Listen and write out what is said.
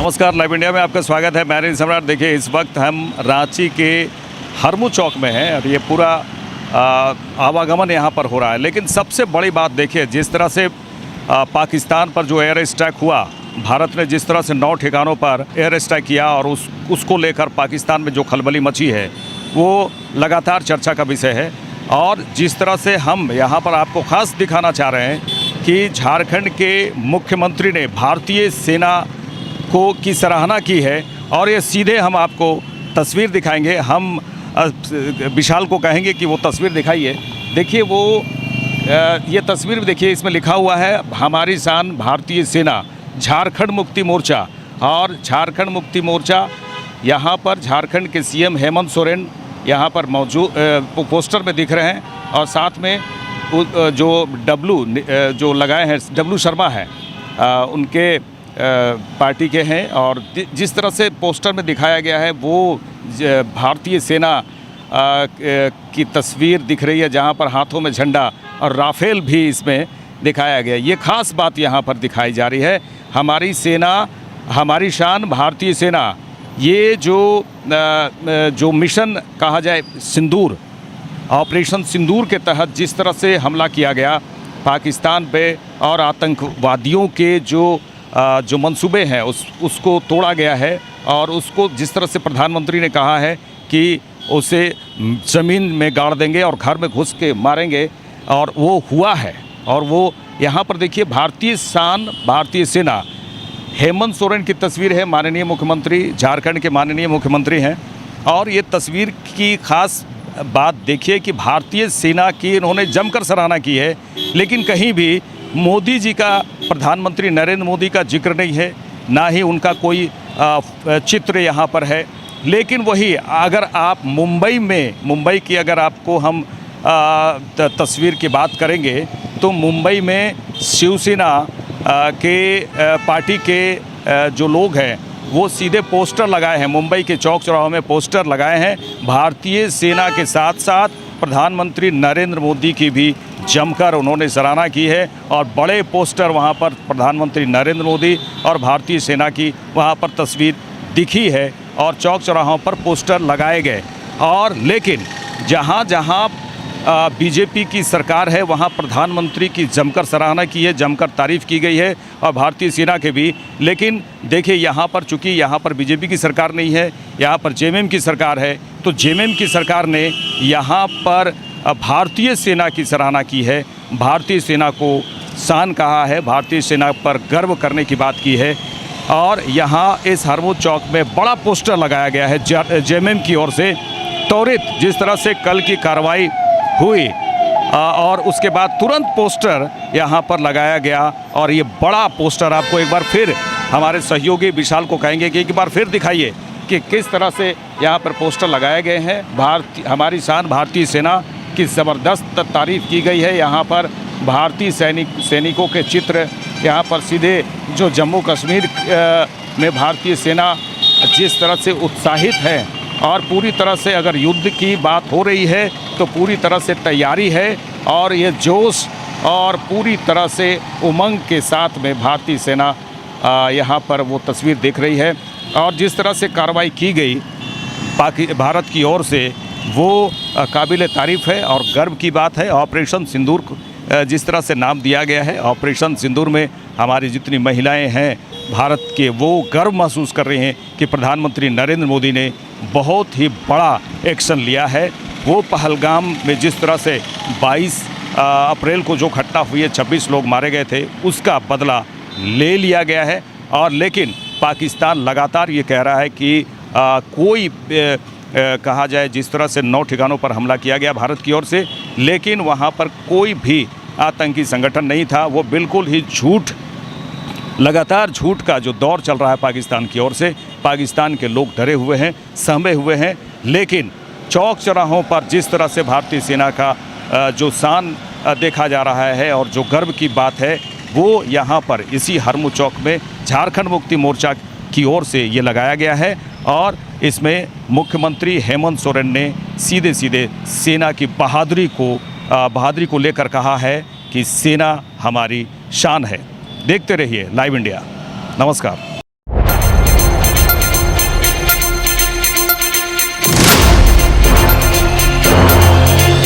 नमस्कार, live India में आपका स्वागत है। मैं रणजीत सम्राट। देखिए, इस वक्त हम रांची के हरमू चौक में हैं और ये पूरा आवागमन यहाँ पर हो रहा है। लेकिन सबसे बड़ी बात देखिए, जिस तरह से पाकिस्तान पर जो एयर स्ट्राइक हुआ, भारत ने जिस तरह से 9 ठिकानों पर एयर स्ट्राइक किया और उसको लेकर पाकिस्तान में जो खलबली मची है वो लगातार चर्चा का विषय है। और जिस तरह से हम यहाँ पर आपको खास दिखाना चाह रहे हैं कि झारखंड के मुख्यमंत्री ने भारतीय सेना की सराहना की है। और ये सीधे हम आपको तस्वीर दिखाएंगे। हम विशाल को कहेंगे कि वो तस्वीर दिखाइए। देखिए, वो ये तस्वीर देखिए, इसमें लिखा हुआ है हमारी शान भारतीय सेना, झारखंड मुक्ति मोर्चा। और झारखंड मुक्ति मोर्चा, यहाँ पर झारखंड के सीएम हेमंत सोरेन यहाँ पर मौजूद पोस्टर में दिख रहे हैं। और साथ में जो जो लगाए हैं डब्लू शर्मा है, उनके पार्टी के हैं। और जिस तरह से पोस्टर में दिखाया गया है वो भारतीय सेना की तस्वीर दिख रही है, जहां पर हाथों में झंडा और राफेल भी इसमें दिखाया गया। ये खास बात यहां पर दिखाई जा रही है, हमारी सेना हमारी शान भारतीय सेना। ये जो मिशन कहा जाए सिंदूर, ऑपरेशन सिंदूर के तहत जिस तरह से हमला किया गया पाकिस्तान पे और आतंकवादियों के जो मंसूबे हैं उसको तोड़ा गया है। और उसको जिस तरह से प्रधानमंत्री ने कहा है कि उसे ज़मीन में गाड़ देंगे और घर में घुस के मारेंगे, और वो हुआ है। और वो यहाँ पर देखिए, भारतीय शान भारतीय सेना, हेमंत सोरेन की तस्वीर है। माननीय मुख्यमंत्री, झारखंड के माननीय मुख्यमंत्री हैं। और ये तस्वीर की खास बात देखिए कि भारतीय सेना की इन्होंने जमकर सराहना की है। लेकिन कहीं भी मोदी जी का, प्रधानमंत्री नरेंद्र मोदी का जिक्र नहीं है, ना ही उनका कोई चित्र यहाँ पर है। लेकिन वही अगर आप मुंबई की अगर आपको हम तस्वीर की बात करेंगे तो मुंबई में शिवसेना के पार्टी के जो लोग हैं वो सीधे पोस्टर लगाए हैं, मुंबई के चौक चौराहों में पोस्टर लगाए हैं। भारतीय सेना के साथ साथ प्रधानमंत्री नरेंद्र मोदी की भी जमकर उन्होंने सराहना की है। और बड़े पोस्टर वहां पर प्रधानमंत्री नरेंद्र मोदी और भारतीय सेना की वहां पर तस्वीर दिखी है और चौक चौराहों पर पोस्टर लगाए गए। और लेकिन जहां जहां बीजेपी की सरकार है वहां प्रधानमंत्री की जमकर सराहना की है, जमकर तारीफ़ की गई है, और भारतीय सेना के भी। लेकिन देखिए, यहाँ पर चूँकि यहाँ पर बीजेपी की सरकार नहीं है, यहाँ पर जेएमएम की सरकार है, तो जेएमएम की सरकार ने यहाँ पर भारतीय सेना की सराहना की है, भारतीय सेना को शान कहा है, भारतीय सेना पर गर्व करने की बात की है। और यहाँ इस हरमू चौक में बड़ा पोस्टर लगाया गया है जेएमएम की ओर से। त्वरित जिस तरह से कल की कार्रवाई हुई और उसके बाद तुरंत पोस्टर यहाँ पर लगाया गया। और ये बड़ा पोस्टर आपको एक बार फिर हमारे सहयोगी विशाल को कहेंगे कि एक बार फिर दिखाइए कि किस तरह से यहाँ पर पोस्टर लगाए गए हैं। हमारी शान भारतीय सेना की ज़बरदस्त तारीफ़ की गई है। यहाँ पर भारतीय सैनिकों के चित्र, यहाँ पर सीधे जो जम्मू कश्मीर में भारतीय सेना जिस तरह से उत्साहित है, और पूरी तरह से अगर युद्ध की बात हो रही है तो पूरी तरह से तैयारी है। और ये जोश और पूरी तरह से उमंग के साथ में भारतीय सेना यहाँ पर वो तस्वीर देख रही है। और जिस तरह से कार्रवाई की गई भारत की ओर से वो काबिल तारीफ़ है और गर्व की बात है। ऑपरेशन सिंदूर जिस तरह से नाम दिया गया है, ऑपरेशन सिंदूर में हमारी जितनी महिलाएं हैं भारत के, वो गर्व महसूस कर रही हैं कि प्रधानमंत्री नरेंद्र मोदी ने बहुत ही बड़ा एक्शन लिया है। वो पहलगाम में जिस तरह से 22 अप्रैल को जो घटना हुई है, 26 लोग मारे गए थे, उसका बदला ले लिया गया है। और लेकिन पाकिस्तान लगातार ये कह रहा है कि कहा जाए जिस तरह से 9 ठिकानों पर हमला किया गया भारत की ओर से, लेकिन वहाँ पर कोई भी आतंकी संगठन नहीं था। वो बिल्कुल ही झूठ, लगातार झूठ का जो दौर चल रहा है पाकिस्तान की ओर से। पाकिस्तान के लोग डरे हुए हैं, सहमे हुए हैं। लेकिन चौक चौराहों पर जिस तरह से भारतीय सेना का जो शान देखा जा रहा है और जो गर्व की बात है, वो यहाँ पर इसी हरमू चौक में झारखंड मुक्ति मोर्चा की ओर से ये लगाया गया है। और इसमें मुख्यमंत्री हेमंत सोरेन ने सीधे सीधे सेना की बहादुरी को लेकर कहा है कि सेना हमारी शान है। देखते रहिए लाइव इंडिया। नमस्कार।